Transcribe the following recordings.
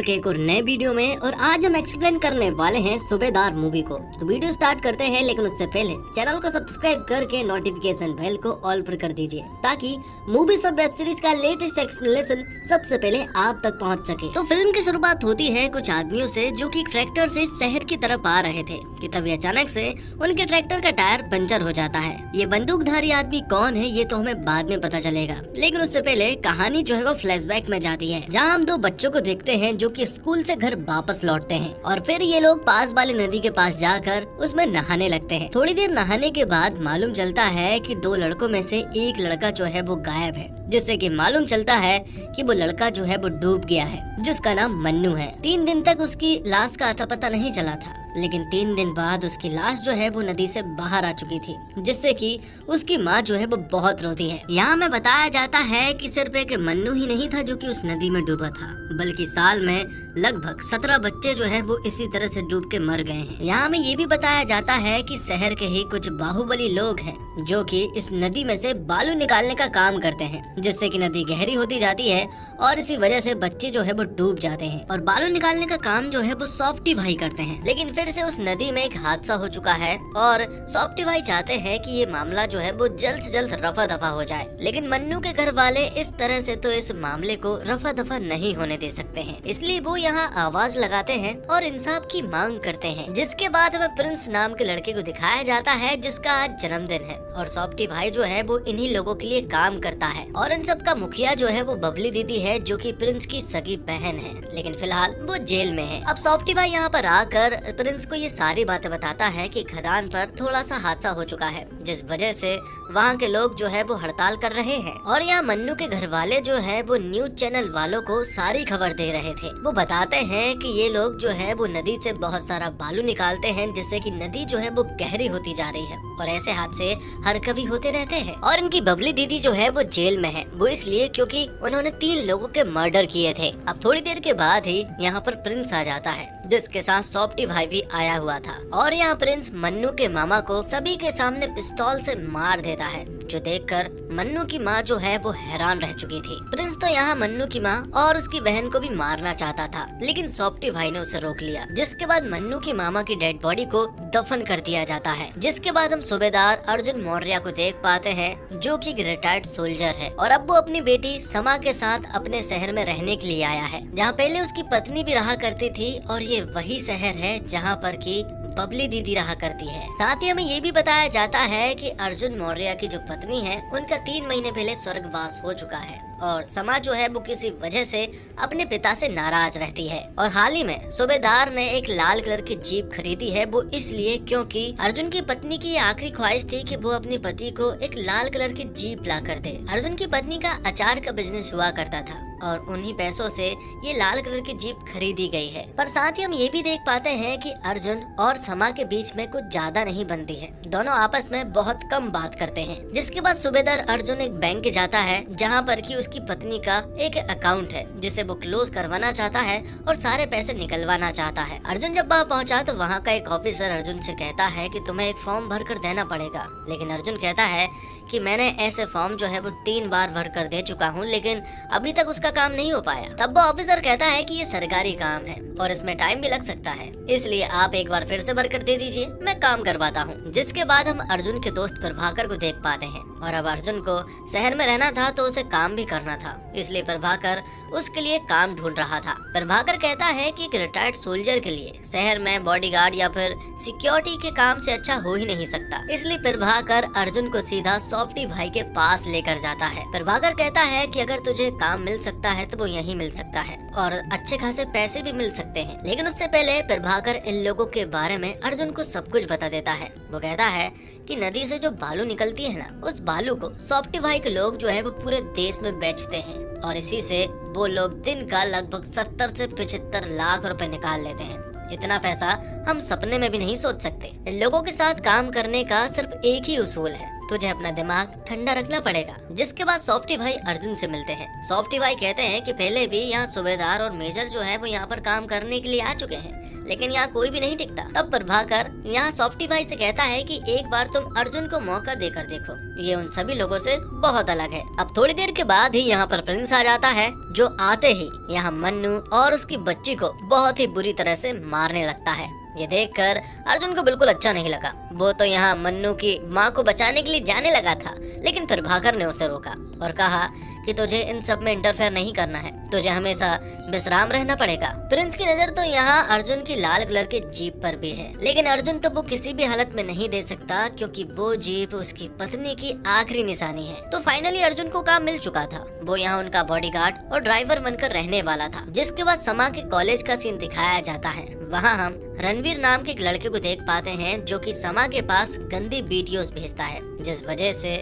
के एक और नए वीडियो में। और आज हम एक्सप्लेन करने वाले हैं सूबेदार मूवी को। तो वीडियो स्टार्ट करते हैं, लेकिन उससे पहले चैनल को सब्सक्राइब करके नोटिफिकेशन बेल को ऑल पर कर दीजिए, ताकि मूवीज और वेब सीरीज का लेटेस्ट एक्सप्लेनेशन सबसे पहले आप तक पहुंच सके। तो फिल्म की शुरुआत होती है कुछ आदमियों से जो कि ट्रैक्टर से शहर की तरफ आ रहे थे कि तभी अचानक से उनके ट्रैक्टर का टायर पंचर हो जाता है। ये बंदूकधारी आदमी कौन है ये तो हमें बाद में पता चलेगा, लेकिन उससे पहले कहानी जो है वो फ्लैशबैक में जाती है, जहाँ हम दो बच्चों को देखते हैं जो कि स्कूल से घर वापस लौटते हैं और फिर ये लोग पास वाली नदी के पास जाकर उसमें नहाने लगते हैं। थोड़ी देर नहाने के बाद मालूम चलता है कि दो लड़कों में से एक लड़का जो है वो गायब है, जिससे कि मालूम चलता है कि वो लड़का जो है वो डूब गया है, जिसका नाम मन्नू है। 3 दिन तक उसकी लाश का अता पता नहीं चला था, लेकिन 3 दिन बाद उसकी लाश जो है वो नदी से बाहर आ चुकी थी, जिससे कि उसकी माँ जो है वो बहुत रोती है। यहाँ में बताया जाता है कि सिर्फ एक मन्नू ही नहीं था जो कि उस नदी में डूबा था, बल्कि साल में लगभग 17 बच्चे जो है वो इसी तरह से डूब के मर गए हैं। यहाँ में ये भी बताया जाता है कि शहर के ही कुछ बाहुबली लोग हैं जो कि इस नदी में से बालू निकालने का काम करते हैं, जिससे कि नदी गहरी होती जाती है और इसी वजह से बच्चे जो है वो डूब जाते हैं। और बालू निकालने का काम जो है वो सॉफ्टी भाई करते हैं, लेकिन फिर से उस नदी में एक हादसा हो चुका है और सॉफ्टी भाई चाहते हैं कि ये मामला जो है वो जल्द से जल्द रफा दफा हो जाए, लेकिन मन्नू के घर वाले इस तरह से तो इस मामले को रफा दफा नहीं होने दे सकते हैं, इसलिए वो यहाँ आवाज लगाते हैं और इंसाफ की मांग करते हैं। जिसके बाद हमें प्रिंस नाम के लड़के को दिखाया जाता है जिसका आज जन्मदिन है, और सॉफ्टी भाई जो है वो इन्हीं लोगों के लिए काम करता है। और इन सब का मुखिया जो है वो बबली दीदी है, जो कि प्रिंस की सगी बहन है, लेकिन फिलहाल वो जेल में है। अब सॉफ्टी भाई यहाँ पर आकर प्रिंस को ये सारी बातें बताता है कि खदान पर थोड़ा सा हादसा हो चुका है, जिस वजह से वहाँ के लोग जो है वो हड़ताल कर रहे हैं। और यहाँ मन्नू के घर वाले जो है वो न्यूज चैनल वालों को सारी खबर दे रहे थे। वो बताते हैं कि ये लोग जो है वो नदी से बहुत सारा बालू निकालते हैं, जिससे कि नदी जो है वो गहरी होती जा रही है, और ऐसे हादसे हर कभी होते रहते हैं। और इनकी बबली दीदी जो है वो जेल में है, वो इसलिए क्योंकि उन्होंने 3 लोगों के मर्डर किए थे। अब थोड़ी देर के बाद ही यहाँ पर प्रिंस आ जाता है, जिसके साथ सॉफ्टी भाई भी आया हुआ था। और यहाँ प्रिंस मन्नू के मामा को सभी के सामने पिस्तौल से मार देता है, जो देखकर मन्नू की माँ जो है वो हैरान रह चुकी थी। प्रिंस तो यहाँ मन्नू की माँ और उसकी बहन को भी मारना चाहता था, लेकिन सॉफ्टी भाई ने उसे रोक लिया। जिसके बाद मन्नू की मामा की डेड बॉडी को दफन कर दिया जाता है। जिसके बाद हम सूबेदार अर्जुन मौर्य को देख पाते हैं, जो कि रिटायर्ड सोल्जर है, और अब वो अपनी बेटी समा के साथ अपने शहर में रहने के लिए आया है, जहाँ पहले उसकी पत्नी भी रहा करती थी, और ये वही शहर है जहाँ पर की बबली दीदी रहा करती है। साथ ही हमें ये भी बताया जाता है कि अर्जुन मौर्य की जो पत्नी है उनका 3 महीने पहले स्वर्गवास हो चुका है, और समा जो है वो किसी वजह से अपने पिता से नाराज रहती है। और हाल ही में सूबेदार ने एक लाल कलर की जीप खरीदी है, वो इसलिए क्योंकि अर्जुन की पत्नी की आखिरी ख्वाहिश थी कि वो अपने पति को एक लाल कलर की जीप ला कर दे। अर्जुन की पत्नी का अचार का बिजनेस हुआ करता था, और उन्हीं पैसों से ये लाल कलर की जीप खरीदी गई है। पर साथ ही हम ये भी देख पाते हैं कि अर्जुन और समा के बीच में कुछ ज्यादा नहीं बनती है, दोनों आपस में बहुत कम बात करते हैं। जिसके बाद सूबेदार अर्जुन एक बैंक जाता है, जहाँ पर की उसकी पत्नी का एक अकाउंट है जिसे वो क्लोज करवाना चाहता है और सारे पैसे निकलवाना चाहता है। अर्जुन जब वहाँ पहुँचा तो वहाँ का एक ऑफिसर अर्जुन से कहता है कि तुम्हें एक फॉर्म भर कर देना पड़ेगा, लेकिन अर्जुन कहता है कि मैंने ऐसे फॉर्म जो है वो 3 बार भर कर दे चुका हूँ, लेकिन अभी तक उसका काम नहीं हो पाया। तब वो ऑफिसर कहता है कि ये सरकारी काम है और इसमें टाइम भी लग सकता है, इसलिए आप एक बार फिर से भर कर दे दीजिए, मैं काम करवाता हूँ। जिसके बाद हम अर्जुन के दोस्त प्रभाकर को देख पाते हैं, और अब अर्जुन को शहर में रहना था तो उसे काम भी करना था, इसलिए प्रभाकर उसके लिए काम ढूंढ रहा था। प्रभाकर कहता है कि एक रिटायर्ड सोल्जर के लिए शहर में बॉडीगार्ड या फिर सिक्योरिटी के काम से अच्छा हो ही नहीं सकता, इसलिए प्रभाकर अर्जुन को सीधा सॉफ्टी भाई के पास लेकर जाता है। प्रभाकर कहता है कि अगर तुझे काम मिल सकता है तो वो यहीं मिल सकता है, और अच्छे खासे पैसे भी मिल सकते हैं। लेकिन उससे पहले प्रभाकर इन लोगों के बारे में अर्जुन को सब कुछ बता देता है। वो कहता है कि नदी से जो बालू निकलती है ना, उस बालू को सॉफ्टी भाई के लोग जो है वो पूरे देश में बेचते हैं, और इसी से वो लोग दिन का लगभग 70 से 75 लाख रुपए निकाल लेते हैं। इतना पैसा हम सपने में भी नहीं सोच सकते। इन लोगों के साथ काम करने का सिर्फ एक ही उसूल है, तुझे अपना दिमाग ठंडा रखना पड़ेगा। जिसके बाद सॉफ्टी भाई अर्जुन से मिलते हैं। सॉफ्टी भाई कहते हैं कि पहले भी यहाँ सूबेदार और मेजर जो है वो यहाँ पर काम करने के लिए आ चुके हैं, लेकिन यहाँ कोई भी नहीं टिकता। तब प्रभाकर यहाँ सॉफ्टी भाई से कहता है कि एक बार तुम अर्जुन को मौका देकर देखो, ये उन सभी लोगों से बहुत अलग है। अब थोड़ी देर के बाद ही यहाँ पर प्रिंस आ जाता है, जो आते ही यहाँ मन्नू और उसकी बच्ची को बहुत ही बुरी तरह से मारने लगता है। ये देखकर अर्जुन को बिल्कुल अच्छा नहीं लगा। वो तो यहाँ मन्नू की माँ को बचाने के लिए जाने लगा था, लेकिन प्रभाकर ने उसे रोका और कहा कि तुझे इन सब में इंटरफेयर नहीं करना है, तुझे हमेशा विश्राम रहना पड़ेगा। प्रिंस की नजर तो यहाँ अर्जुन की लाल कलर के जीप पर भी है, लेकिन अर्जुन तो वो किसी भी हालत में नहीं दे सकता, क्योंकि वो जीप उसकी पत्नी की आखिरी निशानी है। तो फाइनली अर्जुन को काम मिल चुका था। वो यहाँ उनका बॉडीगार्ड और ड्राइवर बनकर रहने वाला था। जिसके बाद समा के कॉलेज का सीन दिखाया जाता है। वहाँ हम रणवीर नाम के एक लड़के को देख पाते हैं, जो कि समा के पास गंदी वीडियोस भेजता है, जिस वजह से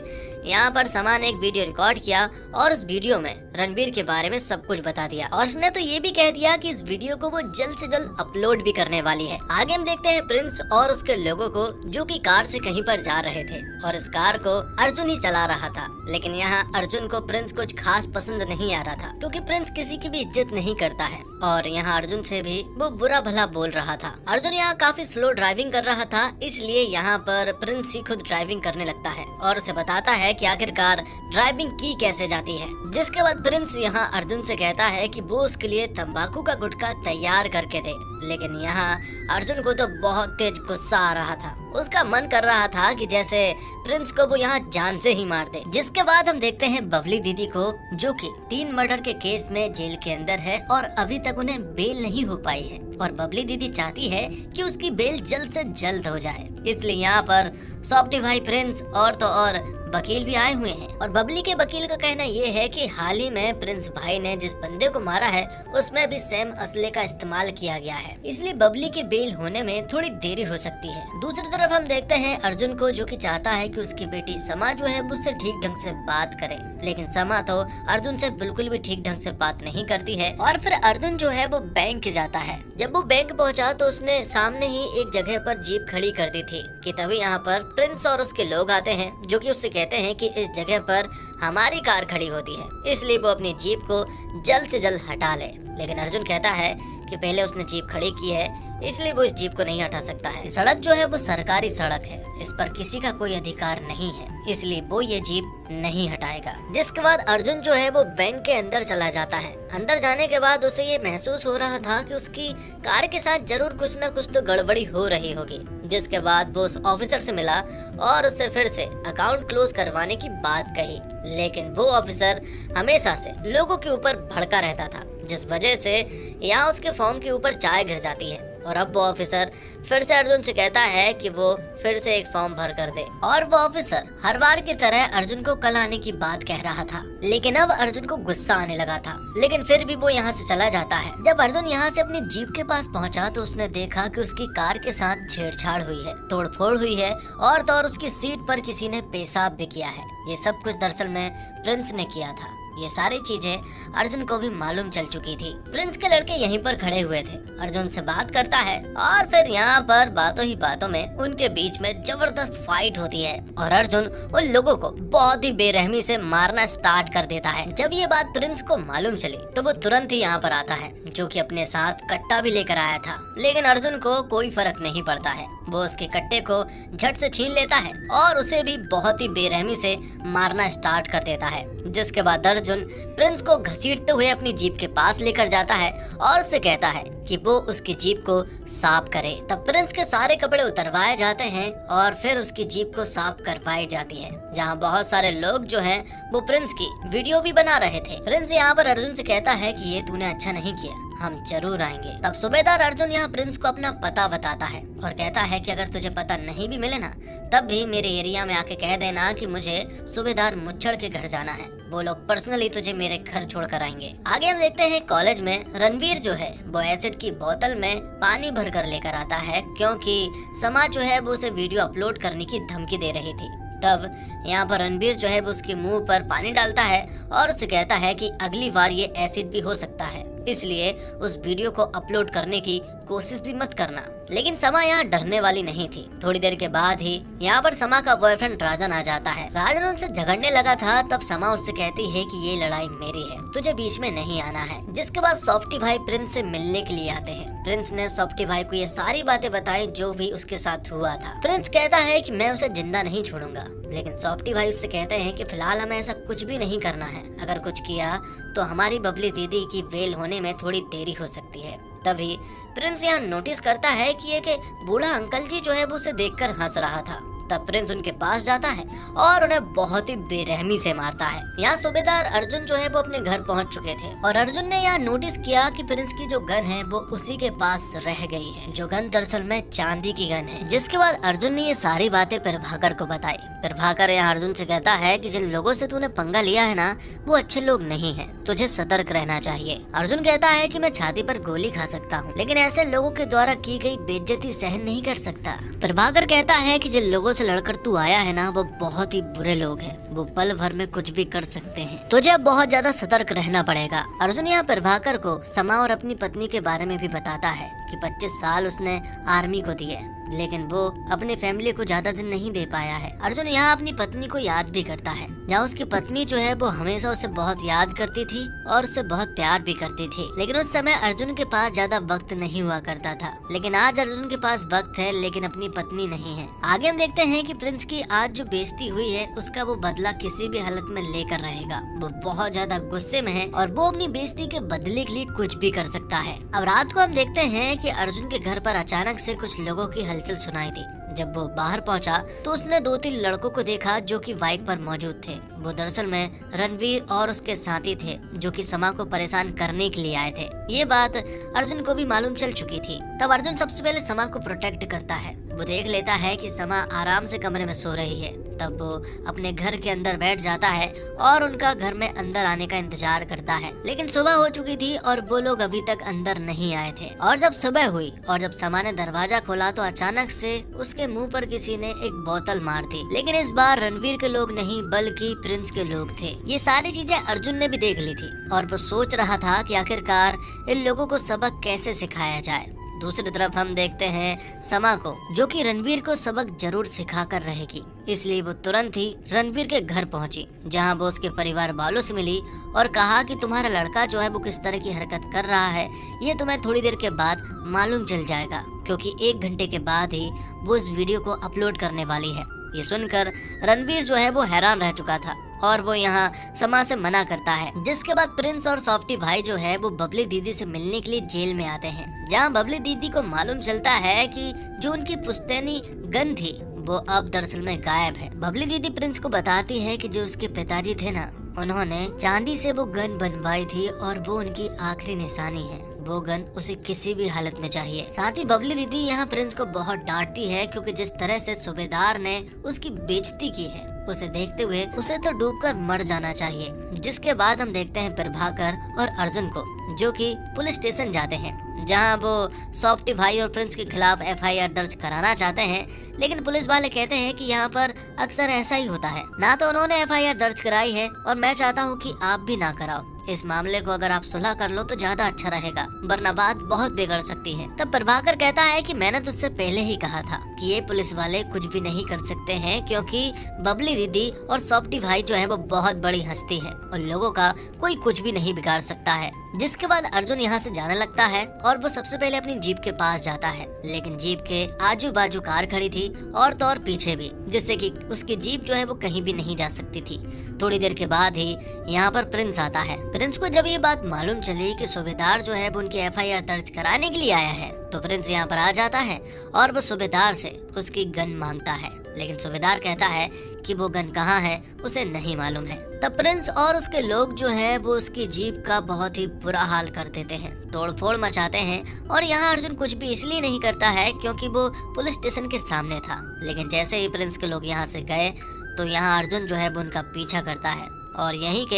यहाँ पर समा ने एक वीडियो रिकॉर्ड किया और उस वीडियो में रणवीर के बारे में सब कुछ बता दिया। और उसने तो ये भी कह दिया कि इस वीडियो को वो जल्द से जल्द अपलोड भी करने वाली है। आगे हम देखते हैं प्रिंस और उसके लोगों को, जो कि कार से कहीं पर जा रहे थे और इस कार को अर्जुन ही चला रहा था। लेकिन यहाँ अर्जुन को प्रिंस कुछ खास पसंद नहीं आ रहा था, क्योंकि प्रिंस किसी की भी इज्जत नहीं करता है और यहाँ अर्जुन से भी वो बुरा भला बोल रहा था। अर्जुन यहाँ काफी स्लो ड्राइविंग कर रहा था, इसलिए यहाँ पर प्रिंस ही खुद ड्राइविंग करने लगता है और उसे बताता है कि आखिरकार ड्राइविंग की कैसे जाती है। जिसके बाद प्रिंस यहाँ अर्जुन से कहता है कि वो उसके लिए तंबाकू का गुटखा तैयार करके दे, लेकिन यहाँ अर्जुन को तो बहुत तेज गुस्सा आ रहा था। उसका मन कर रहा था कि जैसे प्रिंस को वो यहाँ जान से ही मार दे। जिसके बाद हम देखते हैं बबली दीदी को, जो कि 3 मर्डर के केस में जेल के अंदर है और अभी तक उन्हें बेल नहीं हो पाई है और बबली दीदी चाहती है कि उसकी बेल जल्द से जल्द हो जाए। इसलिए यहाँ पर सॉफ्टी भाई, प्रिंस और तो और वकील भी आए हुए हैं और बबली के वकील का कहना ये है कि हाल ही में प्रिंस भाई ने जिस बंदे को मारा है उसमें भी सेम असले का इस्तेमाल किया गया है, इसलिए बबली की बेल होने में थोड़ी देरी हो सकती है। दूसरी तरफ हम देखते हैं अर्जुन को, जो कि चाहता है कि उसकी बेटी समा जो है उससे ठीक ढंग से बात करे, लेकिन समा तो अर्जुन से बिल्कुल भी ठीक ढंग से बात नहीं करती है। और फिर अर्जुन जो है वो बैंक जाता है। जब वो बैंक पहुंचा तो उसने सामने ही एक जगह पर जीप खड़ी कर दी थी कि तभी यहाँ पर प्रिंस और उसके लोग आते हैं, जो कि उससे कहते हैं कि इस जगह पर हमारी कार खड़ी होती है, इसलिए वो अपनी जीप को जल्द से जल्द हटा ले। लेकिन अर्जुन कहता है कि पहले उसने जीप खड़ी की है, इसलिए वो इस जीप को नहीं हटा सकता है। सड़क जो है वो सरकारी सड़क है, इस पर किसी का कोई अधिकार नहीं है, इसलिए वो ये जीप नहीं हटाएगा। जिसके बाद अर्जुन जो है वो बैंक के अंदर चला जाता है। अंदर जाने के बाद उसे ये महसूस हो रहा था कि उसकी कार के साथ जरूर कुछ न कुछ तो गड़बड़ी हो रही होगी। जिसके बाद वो उस ऑफिसर से मिला और उससे फिर से अकाउंट क्लोज करवाने की बात कही, लेकिन वो ऑफिसर हमेशा से लोगों के ऊपर भड़का रहता था, जिस वजह से यहाँ उसके फॉर्म के ऊपर चाय गिर जाती है। और अब वो ऑफिसर फिर से अर्जुन से कहता है कि वो फिर से एक फॉर्म भर कर दे। और वो ऑफिसर हर बार की तरह अर्जुन को कल आने की बात कह रहा था, लेकिन अब अर्जुन को गुस्सा आने लगा था, लेकिन फिर भी वो यहाँ से चला जाता है। जब अर्जुन यहाँ से अपनी जीप के पास पहुँचा तो उसने देखा कि उसकी कार के साथ छेड़छाड़ हुई है, तोड़फोड़ हुई है और तो और उसकी सीट पर किसी ने पेशाब भी किया है। ये सब कुछ दरअसल में प्रिंस ने किया था। ये सारी चीजें अर्जुन को भी मालूम चल चुकी थी। प्रिंस के लड़के यहीं पर खड़े हुए थे। अर्जुन से बात करता है और फिर यहाँ पर बातों ही बातों में उनके बीच में जबरदस्त फाइट होती है और अर्जुन उन लोगों को बहुत ही बेरहमी से मारना स्टार्ट कर देता है। जब ये बात प्रिंस को मालूम चली तो वो तुरंत ही यहाँ पर आता है, जो कि अपने साथ कट्टा भी लेकर आया था, लेकिन अर्जुन को कोई फर्क नहीं पड़ता है। वो उसके कट्टे को झट से छीन लेता है और उसे भी बहुत ही बेरहमी से मारना स्टार्ट कर देता है। जिसके बाद अर्जुन प्रिंस को घसीटते हुए अपनी जीप के पास लेकर जाता है और उससे कहता है कि वो उसकी जीप को साफ करे। तब प्रिंस के सारे कपड़े उतरवाए जाते हैं और फिर उसकी जीप को साफ करवाई जाती है। यहाँ बहुत सारे लोग जो हैं वो प्रिंस की वीडियो भी बना रहे थे। प्रिंस यहाँ पर अर्जुन से कहता है कि ये तूने अच्छा नहीं किया, हम जरूर आएंगे। तब सूबेदार अर्जुन यहाँ प्रिंस को अपना पता बताता है और कहता है कि अगर तुझे पता नहीं भी मिले ना, तब भी मेरे एरिया में आके कह देना कि मुझे सूबेदार मुच्छड़ के घर जाना है, वो लोग पर्सनली तुझे मेरे घर छोड़ कर आएंगे। आगे हम देखते हैं कॉलेज में रणवीर जो है वो एसिड की बोतल में पानी भर कर लेकर आता है, क्योंकि समाज जो है वो उसे वीडियो अपलोड करने की धमकी दे रही थी। तब यहाँ पर रणवीर जो है वो उसके मुंह पर पानी डालता है और उसे कहता है कि अगली बार ये एसिड भी हो सकता है, इसलिए उस वीडियो को अपलोड करने की कोशिश भी मत करना। लेकिन समा यहाँ डरने वाली नहीं थी। थोड़ी देर के बाद ही यहाँ पर समा का बॉयफ्रेंड राजन आ जाता है। राजन उनसे झगड़ने लगा था, तब समा उससे कहती है कि ये लड़ाई मेरी है, तुझे बीच में नहीं आना है। जिसके बाद सॉफ्टी भाई प्रिंस से मिलने के लिए आते हैं। प्रिंस ने सॉफ्टी भाई को ये सारी बातें बताई जो भी उसके साथ हुआ था। प्रिंस कहता है कि मैं उसे जिंदा नहीं छोड़ूंगा, लेकिन सॉफ्टी भाई उससे कहते हैं कि फिलहाल हमें ऐसा कुछ भी नहीं करना है, अगर कुछ किया तो हमारी बबली दीदी की वेल होने में थोड़ी देरी हो सकती है। तभी प्रिंस यहाँ नोटिस करता है कि एक बूढ़ा अंकल जी जो है वो उसे देखकर हंस रहा था। तब प्रिंस उनके पास जाता है और उन्हें बहुत ही बेरहमी से मारता है। यहाँ सूबेदार अर्जुन जो है वो अपने घर पहुंच चुके थे और अर्जुन ने यहाँ नोटिस किया कि प्रिंस की जो गन है वो उसी के पास रह गई है, जो गन दरअसल में चांदी की गन है। जिसके बाद अर्जुन ने ये सारी बातें प्रभाकर को बताई। प्रभाकर यहाँ अर्जुन से कहता है कि जिन लोगों से तूने पंगा लिया है ना, वो अच्छे लोग नहीं है, तुझे सतर्क रहना चाहिए। अर्जुन कहता है कि मैं छाती पर गोली खा सकता हूँ, लेकिन ऐसे लोगों के द्वारा की गई बेइज्जती सहन नहीं कर सकता। प्रभाकर कहता है कि जिन लोगों से लड़कर तू आया है ना, वो बहुत ही बुरे लोग हैं, वो पल भर में कुछ भी कर सकते हैं, तुझे अब बहुत ज्यादा सतर्क रहना पड़ेगा। अर्जुन यहाँ प्रभाकर को समा और अपनी पत्नी के बारे में भी बताता है कि 25 साल उसने आर्मी को दिए, लेकिन वो अपनी फैमिली को ज्यादा दिन नहीं दे पाया है। अर्जुन यहाँ अपनी पत्नी को याद भी करता है। यहाँ उसकी पत्नी जो है वो हमेशा उसे बहुत याद करती थी और उससे बहुत प्यार भी करती थी, लेकिन उस समय अर्जुन के पास ज्यादा वक्त नहीं हुआ करता था। लेकिन आज अर्जुन के पास वक्त है, लेकिन अपनी पत्नी नहीं है। आगे हम देखते हैं कि प्रिंस की आज जो बेइज्जती हुई है उसका वो बदला किसी भी हालत में लेकर रहेगा। वो बहुत ज्यादा गुस्से में है और वो अपनी बेइज्जती के बदले के लिए कुछ भी कर सकता है। अब रात को हम देखते हैं कि अर्जुन के घर पर अचानक से कुछ लोगों की हलचल सुनाई दी। जब वो बाहर पहुंचा तो उसने 2-3 लड़कों को देखा जो कि बाइक पर मौजूद थे। वो दरअसल में रणवीर और उसके साथी थे जो कि समा को परेशान करने के लिए आए थे। ये बात अर्जुन को भी मालूम चल चुकी थी। तब अर्जुन सबसे पहले समा को प्रोटेक्ट करता है। वो देख लेता है कि समा आराम से कमरे में सो रही है। तब वो अपने घर के अंदर बैठ जाता है और उनका घर में अंदर आने का इंतजार करता है, लेकिन सुबह हो चुकी थी और वो लोग अभी तक अंदर नहीं आए थे। और जब सुबह हुई और जब समा ने दरवाजा खोला तो अचानक से उसके मुंह पर किसी ने एक बोतल मार दी, लेकिन इस बार रणवीर के लोग नहीं बल्कि प्रिंस के लोग थे। ये सारी चीजें अर्जुन ने भी देख ली थी और वो सोच रहा था कि आखिरकार इन लोगों को सबक कैसे सिखाया जाए। दूसरी तरफ हम देखते हैं समा को, जो कि रणवीर को सबक जरूर सिखा कर रहेगी, इसलिए वो तुरंत ही रणवीर के घर पहुंची, जहां वो उसके परिवार वालों से मिली और कहा कि तुम्हारा लड़का जो है वो किस तरह की हरकत कर रहा है ये तुम्हें थोड़ी देर के बाद मालूम चल जाएगा, क्योंकि 1 घंटे के बाद ही वो इस वीडियो को अपलोड करने वाली है। ये सुनकर रणवीर जो है वो हैरान रह चुका था और वो यहाँ समा से मना करता है। जिसके बाद प्रिंस और सॉफ्टी भाई जो है वो बबली दीदी से मिलने के लिए जेल में आते हैं, जहाँ बबली दीदी को मालूम चलता है कि जो उनकी पुश्तैनी गन थी वो अब दरअसल में गायब है। बबली दीदी प्रिंस को बताती है कि जो उसके पिताजी थे ना, उन्होंने चांदी से वो गन बनवाई थी और वो उनकी आखिरी निशानी है। वो गन उसे किसी भी हालत में चाहिए। साथ ही बबली दीदी यहाँ प्रिंस को बहुत डांटती है, क्योंकि जिस तरह से सूबेदार ने उसकी बेइज्जती की है, उसे देखते हुए उसे तो डूबकर मर जाना चाहिए। जिसके बाद हम देखते हैं प्रभाकर और अर्जुन को, जो कि पुलिस स्टेशन जाते हैं, जहां वो सॉफ्टी भाई और प्रिंस के खिलाफ FIR दर्ज कराना चाहते हैं, लेकिन पुलिस वाले कहते हैं कि यहाँ पर अक्सर ऐसा ही होता है। ना तो उन्होंने FIR दर्ज कराई है और मैं चाहता हूँ कि आप भी ना कराओ। इस मामले को अगर आप सुलह कर लो तो ज्यादा अच्छा रहेगा, वरना बात बहुत बिगड़ सकती है। तब प्रभाकर कहता है कि मैंने तुझसे पहले ही कहा था कि ये पुलिस वाले कुछ भी नहीं कर सकते हैं, क्योंकि बबली दीदी और सॉफ्टी भाई जो है वो बहुत बड़ी हस्ती है और लोगों का कोई कुछ भी नहीं बिगाड़ सकता है। जिसके बाद अर्जुन यहाँ से जाने लगता है और वो सबसे पहले अपनी जीप के पास जाता है, लेकिन जीप के आजू बाजू कार खड़ी थी और तो और पीछे भी, जिससे कि उसकी जीप जो है वो कहीं भी नहीं जा सकती थी। थोड़ी देर के बाद ही यहाँ पर प्रिंस आता है। प्रिंस को जब ये बात मालूम चली कि सूबेदार जो है वो उनकी FIR दर्ज कराने के लिए आया है, तो प्रिंस यहाँ पर आ जाता है और वो सूबेदार से उसकी गन मांगता है, लेकिन सूबेदार कहता है कि वो गन कहाँ है उसे नहीं मालूम है। तब प्रिंस और उसके लोग जो है वो उसकी जीप का बहुत ही बुरा हाल कर देते हैं, तोड़फोड़ मचाते हैं। और यहाँ अर्जुन कुछ भी इसलिए नहीं करता है क्योंकि वो पुलिस स्टेशन के सामने था, लेकिन जैसे ही प्रिंस के लोग यहाँ से गए तो यहाँ अर्जुन जो है वो उनका पीछा करता है और यहीं के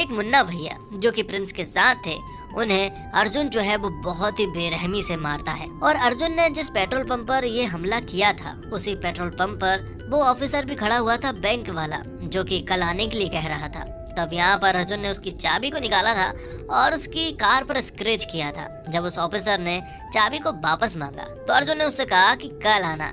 एक मुन्ना भैया जो कि प्रिंस के साथ थे, उन्हें अर्जुन जो है वो बहुत ही बेरहमी से मारता है। और अर्जुन ने जिस पेट्रोल पंप पर ये हमला किया था, उसी पेट्रोल पंप पर वो ऑफिसर भी खड़ा हुआ था, बैंक वाला, जो कि कल आने के लिए कह रहा था। तब यहाँ पर अर्जुन ने उसकी चाबी को निकाला था और उसकी कार पर स्क्रैच किया था। जब उस ऑफिसर ने चाबी को वापस मांगा तो अर्जुन ने उससे कहा कि कल आना।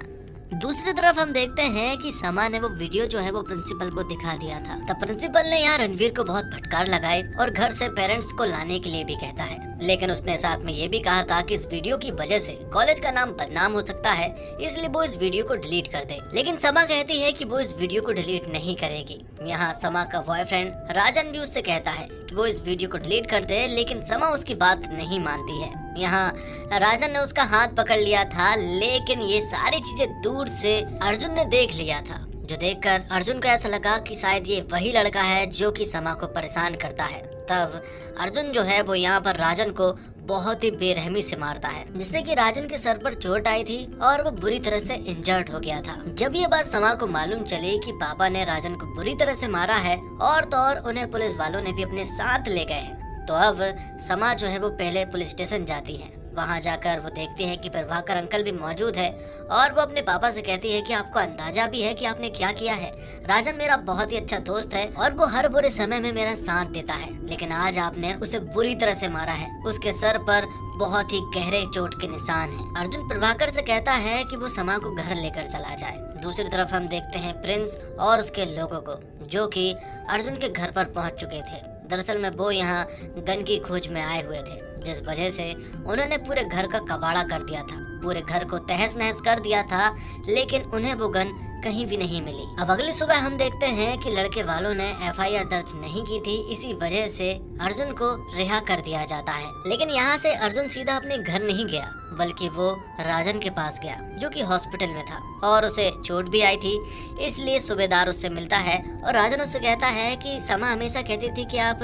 दूसरी तरफ हम देखते हैं कि समा ने वो वीडियो जो है वो प्रिंसिपल को दिखा दिया था। तब प्रिंसिपल ने यहाँ रणवीर को बहुत फटकार लगाई और घर से पेरेंट्स को लाने के लिए भी कहता है, लेकिन उसने साथ में ये भी कहा था कि इस वीडियो की वजह से कॉलेज का नाम बदनाम हो सकता है, इसलिए वो इस वीडियो को डिलीट कर दे। लेकिन समा कहती है कि वो इस वीडियो को डिलीट नहीं करेगी। यहाँ समा का बॉयफ्रेंड राजन भी उससे कहता है कि वो इस वीडियो को डिलीट कर दे, लेकिन समा उसकी बात नहीं मानती है। यहाँ राजन ने उसका हाथ पकड़ लिया था, लेकिन ये सारी चीजें दूर से अर्जुन ने देख लिया था, जो देखकर अर्जुन को ऐसा लगा कि शायद ये वही लड़का है जो कि समा को परेशान करता है। तब अर्जुन जो है वो यहाँ पर राजन को बहुत ही बेरहमी से मारता है, जिससे कि राजन के सर पर चोट आई थी और वो बुरी तरह से इंजर्ड हो गया था। जब ये बात समा को मालूम चली कि पापा ने राजन को बुरी तरह से मारा है और तो और उन्हें पुलिस वालों ने भी अपने साथ ले गए हैं, तो अब समा जो है वो पहले पुलिस स्टेशन जाती है। वहाँ जाकर वो देखती है कि प्रभाकर अंकल भी मौजूद है और वो अपने पापा से कहती है कि आपको अंदाजा भी है कि आपने क्या किया है। राजन मेरा बहुत ही अच्छा दोस्त है और वो हर बुरे समय में मेरा साथ देता है, लेकिन आज आपने उसे बुरी तरह से मारा है। उसके सर पर बहुत ही गहरे चोट के निशान हैं। अर्जुन प्रभाकर से कहता है कि वो समा को घर लेकर चला जाए। दूसरी तरफ हम देखते हैं प्रिंस और उसके लोगों को, जो कि अर्जुन के घर पर पहुंच चुके थे। दरअसल में वो यहाँ गन की खोज में आए हुए थे, जिस वजह से उन्होंने पूरे घर का कबाड़ा कर दिया था, पूरे घर को तहस नहस कर दिया था, लेकिन उन्हें वो गन कहीं भी नहीं मिली। अब अगली सुबह हम देखते हैं कि लड़के वालों ने एफआईआर दर्ज नहीं की थी, इसी वजह से अर्जुन को रिहा कर दिया जाता है। लेकिन यहाँ से अर्जुन सीधा अपने घर नहीं गया, बल्कि वो राजन के पास गया, जो कि हॉस्पिटल में था और उसे चोट भी आई थी, इसलिए सूबेदार उससे मिलता है और राजन उससे कहता है कि समा हमेशा कहती थी कि आप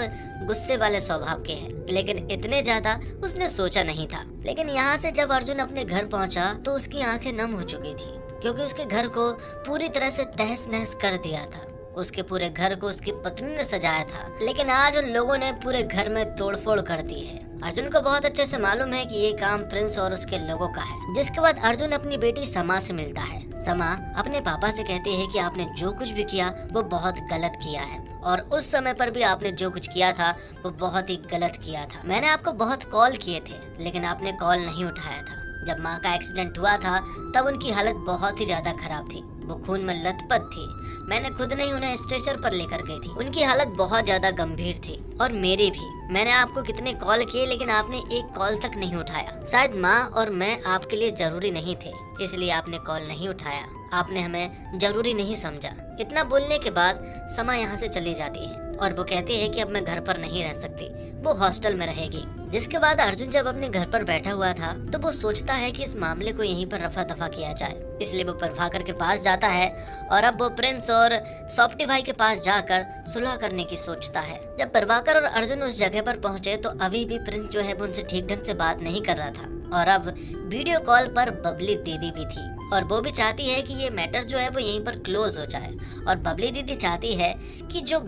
गुस्से वाले स्वभाव के हैं, लेकिन इतने ज्यादा उसने सोचा नहीं था। लेकिन यहाँ से जब अर्जुन अपने घर पहुँचा तो उसकी आंखें नम हो चुकी थी, क्योंकि उसके घर को पूरी तरह से तहस नहस कर दिया था। उसके पूरे घर को उसकी पत्नी ने सजाया था, लेकिन आज उन लोगों ने पूरे घर में तोड़फोड़ कर दी है। अर्जुन को बहुत अच्छे से मालूम है कि ये काम प्रिंस और उसके लोगों का है। जिसके बाद अर्जुन अपनी बेटी समा से मिलता है। समा अपने पापा से कहती है कि आपने जो कुछ भी किया वो बहुत गलत किया है और उस समय पर भी आपने जो कुछ किया था वो बहुत ही गलत किया था। मैंने आपको बहुत कॉल किए थे, लेकिन आपने कॉल नहीं उठाया था। जब माँ का एक्सीडेंट हुआ था तब उनकी हालत बहुत ही ज्यादा खराब थी, वो खून में लथपथ थी। मैंने खुद नहीं उन्हें स्ट्रेचर पर लेकर गई थी। उनकी हालत बहुत ज्यादा गंभीर थी और मेरी भी। मैंने आपको कितने कॉल किए, लेकिन आपने एक कॉल तक नहीं उठाया। शायद माँ और मैं आपके लिए जरूरी नहीं थे, इसलिए आपने कॉल नहीं उठाया। आपने हमें जरूरी नहीं समझा। इतना बोलने के बाद समा यहाँ से चली जाती है और वो कहती है कि अब मैं घर पर नहीं रह सकती, वो हॉस्टल में रहेगी। जिसके बाद अर्जुन जब अपने घर पर बैठा हुआ था तो वो सोचता है कि इस मामले को यहीं पर रफा दफा किया जाए, इसलिए वो प्रभाकर के पास जाता है और अब वो प्रिंस और सॉफ्टी भाई के पास जाकर सुलह करने की सोचता है। जब प्रभाकर और अर्जुन उस जगह पर पहुंचे तो अभी भी प्रिंस जो है वो उनसे ठीक ढंग से बात नहीं कर रहा था और अब वीडियो कॉल पर बबली दीदी भी थी और वो भी चाहती है कि ये मैटर जो है वो यहीं पर क्लोज हो जाए। और बबली दीदी चाहती है कि जो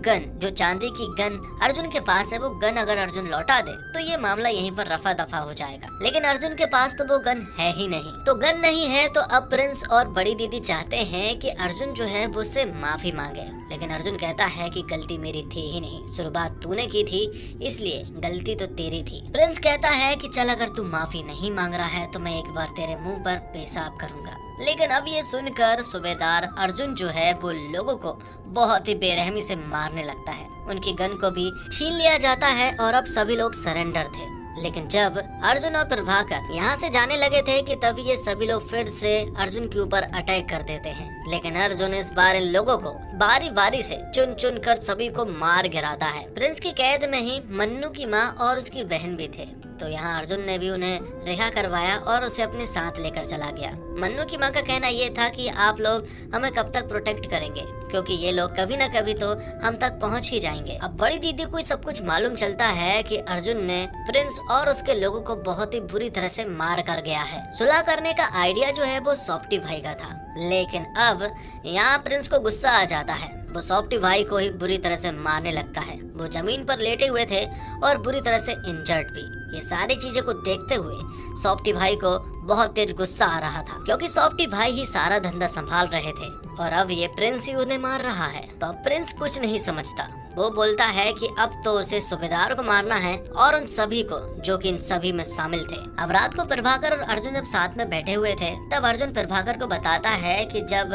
चांदी की गन अर्जुन के पास है, वो गन अगर अर्जुन लौटा दे तो ये मामला यहीं पर रफा दफा हो जाएगा। लेकिन अर्जुन के पास तो वो गन है ही नहीं। तो गन नहीं है तो अब प्रिंस और बड़ी दीदी चाहते हैं कि अर्जुन जो है वो उससे माफी मांगे, लेकिन अर्जुन कहता है कि गलती मेरी थी ही नहीं, शुरुआत तूने की थी, इसलिए गलती तो तेरी थी। प्रिंस कहता है कि चल अगर तू माफी नहीं मांग रहा है तो मैं एक बार तेरे मुंह पर पेशाब करूंगा। लेकिन अब ये सुनकर सूबेदार अर्जुन जो है वो लोगों को बहुत ही बेरहमी से मारने लगता है। उनकी गन को भी छीन लिया जाता है और अब सभी लोग सरेंडर थे। लेकिन जब अर्जुन और प्रभाकर यहाँ से जाने लगे थे कि तभी ये सभी लोग फिर से अर्जुन के ऊपर अटैक कर देते हैं। लेकिन अर्जुन इस बार इन लोगों को बारी बारी से चुन चुन कर सभी को मार गिराता है। प्रिंस की कैद में ही मन्नू की माँ और उसकी बहन भी थे, तो यहाँ अर्जुन ने भी उन्हें रिहा करवाया और उसे अपने साथ लेकर चला गया। मन्नू की माँ का कहना ये था कि आप लोग हमें कब तक प्रोटेक्ट करेंगे, क्योंकि ये लोग कभी न कभी तो हम तक पहुँच ही जाएंगे। अब बड़ी दीदी को सब कुछ मालूम चलता है कि अर्जुन ने प्रिंस और उसके लोगों को बहुत ही बुरी तरह से मार कर गया है। सुलह करने का आइडिया जो है वो सॉफ्टी भाई का था, लेकिन अब यहाँ प्रिंस को गुस्सा आ जाता है। वो सॉफ्टी भाई को ही बुरी तरह से मारने लगता है। वो जमीन पर लेटे हुए थे और बुरी तरह से इंजर्ड भी। ये सारी चीजों को देखते हुए सॉफ्टी भाई को बहुत तेज गुस्सा आ रहा था, क्योंकि सॉफ्टी भाई ही सारा धंधा संभाल रहे थे और अब ये प्रिंस ही उन्हें मार रहा है। तो अब प्रिंस कुछ नहीं समझता। वो बोलता है कि अब तो उसे सूबेदार को मारना है और उन सभी को जो कि इन सभी में शामिल थे। अब रात को प्रभाकर और अर्जुन जब साथ में बैठे हुए थे तब अर्जुन प्रभाकर को बताता है कि जब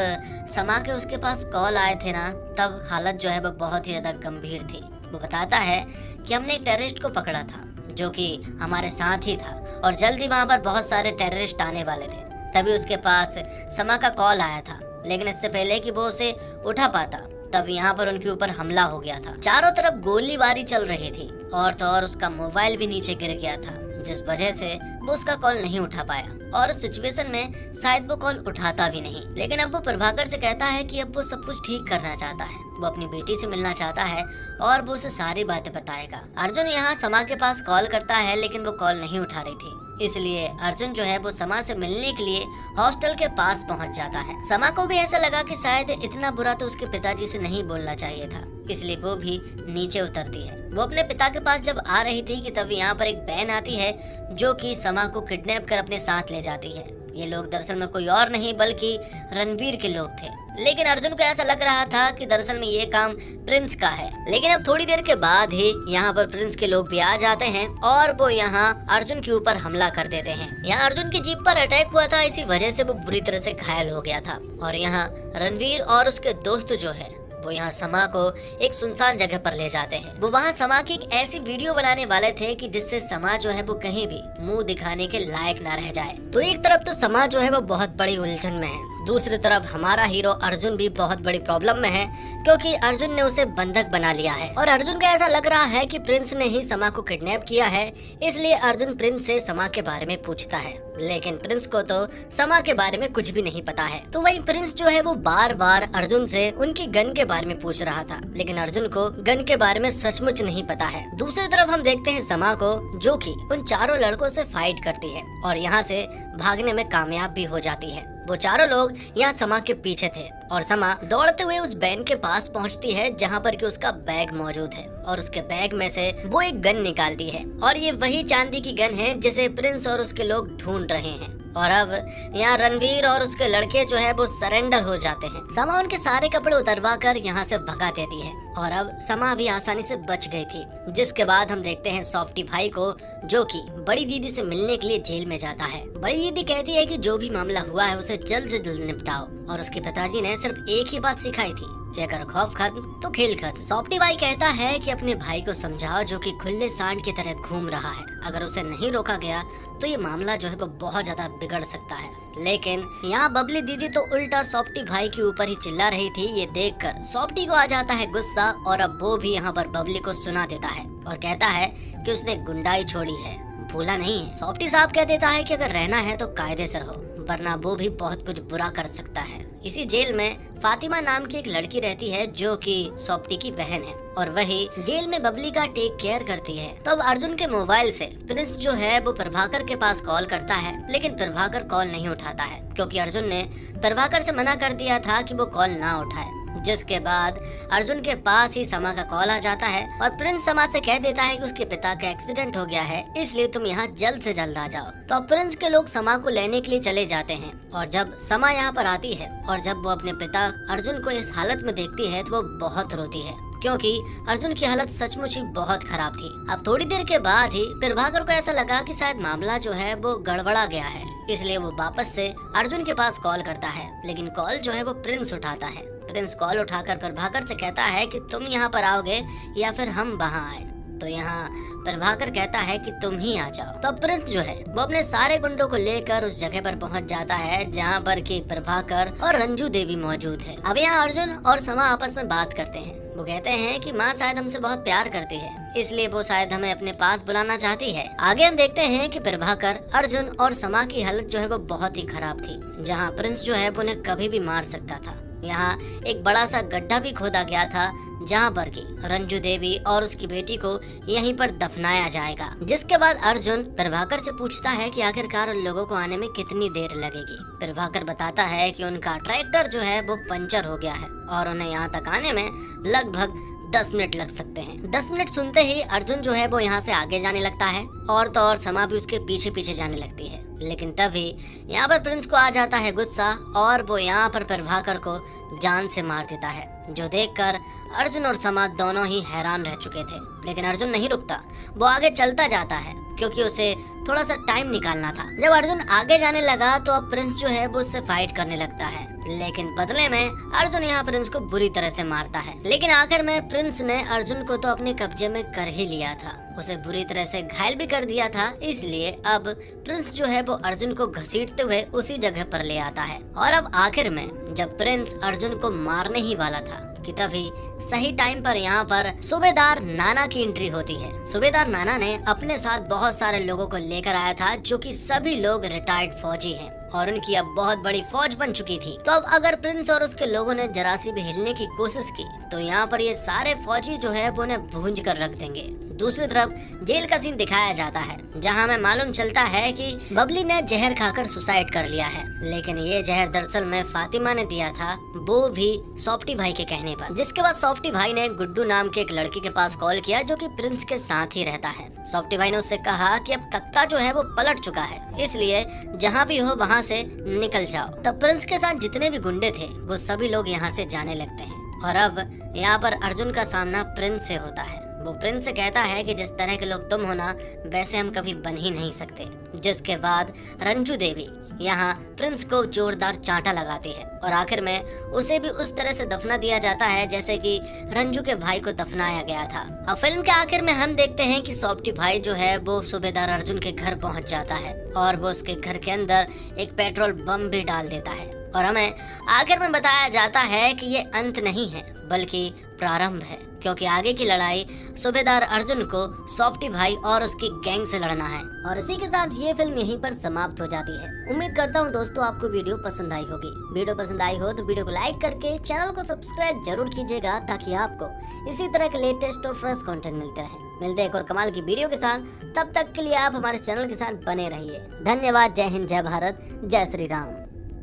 समा के उसके पास कॉल आए थे ना, तब हालत जो है वो बहुत ही ज्यादा गंभीर थी। वो बताता है कि हमने एक टेररिस्ट को पकड़ा था जो कि हमारे साथ ही था और जल्द ही वहाँ पर बहुत सारे टेररिस्ट आने वाले थे। तभी उसके पास समा का कॉल आया था, लेकिन इससे पहले कि वो उसे उठा पाता तब यहाँ पर उनके ऊपर हमला हो गया था। चारों तरफ गोलीबारी चल रही थी और तो और उसका मोबाइल भी नीचे गिर गया था, जिस वजह से वो उसका कॉल नहीं उठा पाया और उस सिचुएशन में शायद वो कॉल उठाता भी नहीं। लेकिन अब वो प्रभाकर से कहता है कि अब वो सब कुछ ठीक करना चाहता है, वो अपनी बेटी से मिलना चाहता है और वो उसे सारी बातें बताएगा। अर्जुन यहाँ समा के पास कॉल करता है लेकिन वो कॉल नहीं उठा रही थी, इसलिए अर्जुन जो है वो समा से मिलने के लिए हॉस्टल के पास पहुंच जाता है। समा को भी ऐसा लगा कि शायद इतना बुरा तो उसके पिताजी से नहीं बोलना चाहिए था, इसलिए वो भी नीचे उतरती है। वो अपने पिता के पास जब आ रही थी कि तभी यहाँ पर एक बहन आती है जो कि समा को किडनैप कर अपने साथ ले जाती है। ये लोग दरअसल में कोई और नहीं बल्कि रणवीर के लोग थे, लेकिन अर्जुन को ऐसा लग रहा था कि दरअसल में ये काम प्रिंस का है। लेकिन अब थोड़ी देर के बाद ही यहाँ पर प्रिंस के लोग भी आ जाते हैं और वो यहाँ अर्जुन के ऊपर हमला कर देते हैं। यहाँ अर्जुन की जीप पर अटैक हुआ था, इसी वजह से वो बुरी तरह से घायल हो गया था और यहाँ रणवीर और उसके दोस्त जो है वो यहाँ समा को एक सुनसान जगह पर ले जाते हैं। वो वहाँ समा की एक ऐसी वीडियो बनाने वाले थे कि जिससे समा जो है वो कहीं भी मुंह दिखाने के लायक ना रह जाए। तो एक तरफ तो समा जो है वो बहुत बड़ी उलझन में है, दूसरी तरफ हमारा हीरो अर्जुन भी बहुत बड़ी प्रॉब्लम में है क्योंकि अर्जुन ने उसे बंधक बना लिया है और अर्जुन को ऐसा लग रहा है कि प्रिंस ने ही समा को किडनैप किया है। इसलिए अर्जुन प्रिंस से समा के बारे में पूछता है, लेकिन प्रिंस को तो समा के बारे में कुछ भी नहीं पता है। तो वही प्रिंस जो है वो बार बार अर्जुन से उनकी गन के बारे में पूछ रहा था, लेकिन अर्जुन को गन के बारे में सचमुच नहीं पता है। दूसरी तरफ हम देखते हैं समा को जो कि उन चारों लड़कों से फाइट करती है और यहाँ से भागने में कामयाब भी हो जाती है। वो चारों लोग यहाँ समा के पीछे थे और समा दौड़ते हुए उस बैन के पास पहुँचती है जहाँ पर कि उसका बैग मौजूद है और उसके बैग में से वो एक गन निकालती है और ये वही चांदी की गन है जिसे प्रिंस और उसके लोग ढूंढ रहे हैं। और अब यहाँ रणवीर और उसके लड़के जो है वो सरेंडर हो जाते हैं। समा उनके सारे कपड़े उतरवा कर यहाँ से भगा देती है और अब समा भी आसानी से बच गई थी। जिसके बाद हम देखते हैं सॉफ्टी भाई को जो कि बड़ी दीदी से मिलने के लिए जेल में जाता है। बड़ी दीदी कहती है कि जो भी मामला हुआ है उसे जल्द से जल्द निपटाओ और उसके पिताजी ने सिर्फ एक ही बात सिखाई थी कि अगर खौफ खत्म तो खेल खत्म। सॉफ्टी भाई कहता है कि अपने भाई को समझाओ जो कि खुले सांड की तरह घूम रहा है, अगर उसे नहीं रोका गया तो ये मामला जो है वो बहुत ज्यादा बिगड़ सकता है। लेकिन यहाँ बबली दीदी तो उल्टा सॉफ्टी भाई के ऊपर ही चिल्ला रही थी। ये देखकर सॉफ्टी को आ जाता है गुस्सा और अब वो भी यहाँ पर बबली को सुना देता है और कहता है कि उसने गुंडाई छोड़ी है, भूला नहीं। सॉफ्टी साहब कह देता है कि अगर रहना है तो कायदे से रहो, वरना वो भी बहुत कुछ बुरा कर सकता है। इसी जेल में फातिमा नाम की एक लड़की रहती है जो कि सॉफ्टी की बहन है और वही जेल में बबली का टेक केयर करती है। तो अब अर्जुन के मोबाइल से प्रिंस जो है वो प्रभाकर के पास कॉल करता है, लेकिन प्रभाकर कॉल नहीं उठाता है क्योंकि अर्जुन ने प्रभाकर से मना कर दिया था कि वो कॉल ना उठाए। जिसके बाद अर्जुन के पास ही समा का कॉल आ जाता है और प्रिंस समा से कह देता है कि उसके पिता का एक्सीडेंट हो गया है, इसलिए तुम यहाँ जल्द से जल्द आ जाओ। तो प्रिंस के लोग समा को लेने के लिए चले जाते हैं और जब समा यहाँ पर आती है और जब वो अपने पिता अर्जुन को इस हालत में देखती है तो वो बहुत रोती है क्योंकि अर्जुन की हालत सचमुच ही बहुत खराब थी। अब थोड़ी देर के बाद ही प्रभाकर को ऐसा लगा कि शायद मामला जो है वो गड़बड़ा गया है, इसलिए वो वापस से अर्जुन के पास कॉल करता है, लेकिन कॉल जो है वो प्रिंस उठाता है। प्रिंस कॉल उठाकर प्रभाकर से कहता है कि तुम यहाँ पर आओगे या फिर हम वहाँ आए। तो यहाँ प्रभाकर कहता है कि तुम ही आ जाओ। तो प्रिंस जो है वो अपने सारे गुंडों को लेकर उस जगह पर पहुँच जाता है जहाँ पर कि प्रभाकर और रंजू देवी मौजूद है। अब यहाँ अर्जुन और समा आपस में बात करते हैं। वो कहते हैं कि माँ शायद हमसे बहुत प्यार करती है, इसलिए वो शायद हमें अपने पास बुलाना चाहती है। आगे हम देखते हैं कि प्रभाकर, अर्जुन और समा की हालत जो है वो बहुत ही खराब थी, जहाँ प्रिंस जो है वो उन्हें कभी भी मार सकता था। यहाँ एक बड़ा सा गड्ढा भी खोदा गया था जहाँ पर की रंजू देवी और उसकी बेटी को यहीं पर दफनाया जाएगा। जिसके बाद अर्जुन प्रभाकर से पूछता है कि आखिरकार उन लोगों को आने में कितनी देर लगेगी। प्रभाकर बताता है कि उनका ट्रैक्टर जो है वो पंचर हो गया है और उन्हें यहाँ तक आने में लगभग 10 मिनट लग सकते हैं। 10 मिनट सुनते ही अर्जुन जो है वो यहाँ से आगे जाने लगता है और तो और समा भी उसके पीछे पीछे जाने लगती है। लेकिन तभी यहाँ पर प्रिंस को आ जाता है गुस्सा और वो यहाँ पर प्रभाकर को जान से मार देता है, जो देखकर अर्जुन और समा दोनों ही हैरान रह चुके थे। लेकिन अर्जुन नहीं रुकता, वो आगे चलता जाता है क्योंकि उसे थोड़ा सा टाइम निकालना था। जब अर्जुन आगे जाने लगा तो अब प्रिंस जो है वो उससे फाइट करने लगता है, लेकिन बदले में अर्जुन यहाँ प्रिंस को बुरी तरह से मारता है। लेकिन आखिर में प्रिंस ने अर्जुन को तो अपने कब्जे में कर ही लिया था, उसे बुरी तरह से घायल भी कर दिया था। इसलिए अब प्रिंस जो है वो अर्जुन को घसीटते हुए उसी जगह पर ले आता है। और अब आखिर में जब प्रिंस अर्जुन को मारने ही वाला था कि तभी सही टाइम पर यहाँ पर सूबेदार नाना की एंट्री होती है। सूबेदार नाना ने अपने साथ बहुत सारे लोगों को लेकर आया था, जो कि सभी लोग रिटायर्ड फौजी हैं और उनकी अब बहुत बड़ी फौज बन चुकी थी। तो अब अगर प्रिंस और उसके लोगों ने जरा सी भी हिलने की कोशिश की तो यहाँ पर ये सारे फौजी जो है वो उन्हें भूंज कर रख देंगे। दूसरी तरफ जेल का सीन दिखाया जाता है, जहाँ हमें मालूम चलता है कि बबली ने जहर खाकर सुसाइड कर लिया है, लेकिन ये जहर दरअसल में फातिमा ने दिया था, वो भी सॉफ्टी भाई के कहने पर। जिसके बाद सॉफ्टी भाई ने गुड्डू नाम के एक लड़के के पास कॉल किया, जो कि प्रिंस के साथ ही रहता है। सॉफ्टी भाई ने उससे कहा कि अब कत्ता जो है वो पलट चुका है, इसलिए जहाँ भी हो वहाँ से निकल जाओ। तब प्रिंस के साथ जितने भी गुंडे थे वो सभी लोग यहाँ से जाने लगते हैं। और अब यहाँ पर अर्जुन का सामना प्रिंस से होता है। वो प्रिंस से कहता है कि जिस तरह के लोग तुम हो ना, वैसे हम कभी बन ही नहीं सकते। जिसके बाद रंजू देवी यहाँ प्रिंस को जोरदार चांटा लगाती है और आखिर में उसे भी उस तरह से दफना दिया जाता है जैसे कि रंजू के भाई को दफनाया गया था। अब फिल्म के आखिर में हम देखते हैं कि सॉफ्टी भाई जो है वो सूबेदार अर्जुन के घर पहुंच जाता है और वो उसके घर के अंदर एक पेट्रोल बम भी डाल देता है। और हमें आखिर में बताया जाता है कि ये अंत नहीं है बल्कि प्रारंभ है, क्योंकि आगे की लड़ाई सूबेदार अर्जुन को सॉफ्टी भाई और उसकी गैंग से लड़ना है। और इसी के साथ ये फिल्म यहीं पर समाप्त हो जाती है। उम्मीद करता हूँ दोस्तों आपको वीडियो पसंद आई होगी। वीडियो पसंद आई हो तो वीडियो को लाइक करके चैनल को सब्सक्राइब जरूर कीजिएगा, ताकि आपको इसी तरह के लेटेस्ट और फ्रेश कंटेंट मिलते रहे। मिलते हैं एक और कमाल की वीडियो के साथ, तब तक के लिए आप हमारे चैनल के साथ बने रहिए। धन्यवाद। जय हिंद, जय भारत, जय श्री राम।